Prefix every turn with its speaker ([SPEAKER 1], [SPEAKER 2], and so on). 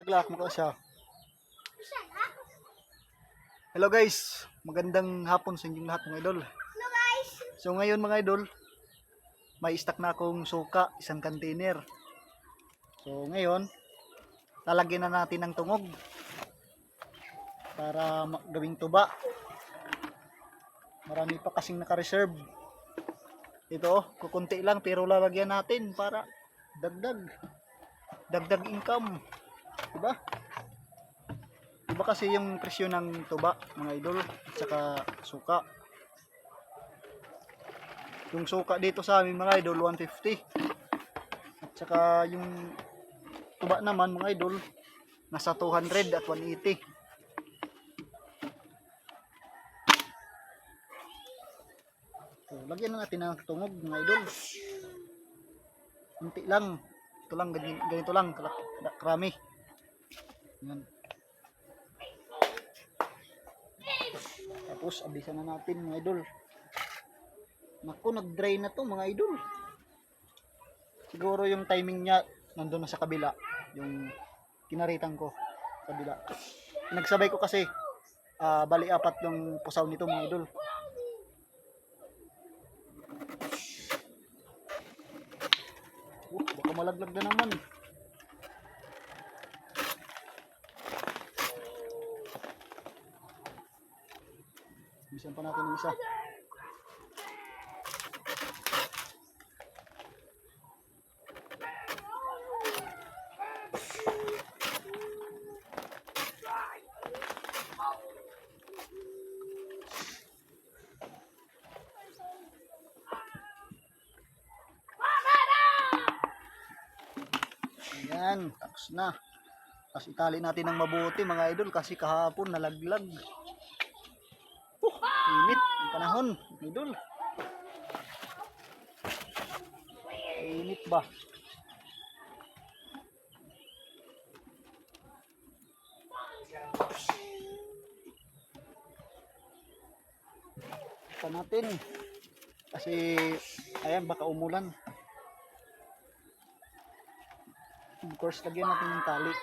[SPEAKER 1] Naglak mo ka siya. Hello guys, magandang hapon sa inyong lahat mga idol.
[SPEAKER 2] Hello guys!
[SPEAKER 1] So ngayon mga idol, may stock na akong suka, isang container. So ngayon, lalagyan na natin ng tungog para gawing tuba. Marami pa kasing naka-reserve. Ito, kukunti lang pero lalagyan natin para dagdag income. Diba? Diba kasi yung presyo ng tuba mga idol at saka suka. Yung suka dito sa amin mga idol 150. At saka yung tuba naman mga idol nasa 200 at 180. So, lagyan na natin ng tungog mga idol. Kunti lang. Ito lang, ganito lang. Karami. Yan. Tapos, abisan na natin mga idol. Naku, nag-dry na to mga idol. Siguro yung timing niya nandun na sa kabila. Yung kinaritan ko sa kabila. Nagsabay ko kasi bali apat yung pusaw nito mga idol. Baka malaglag na naman. Bisan pa natin ng isa. Ayan, tapos na. Tapos itali natin ng mabuti mga idol kasi kahapon nalaglag. Init ang panahon, idol. Init ba? Ito natin. Kasi ayan baka umulan. Of course, lagyan natin ng tali.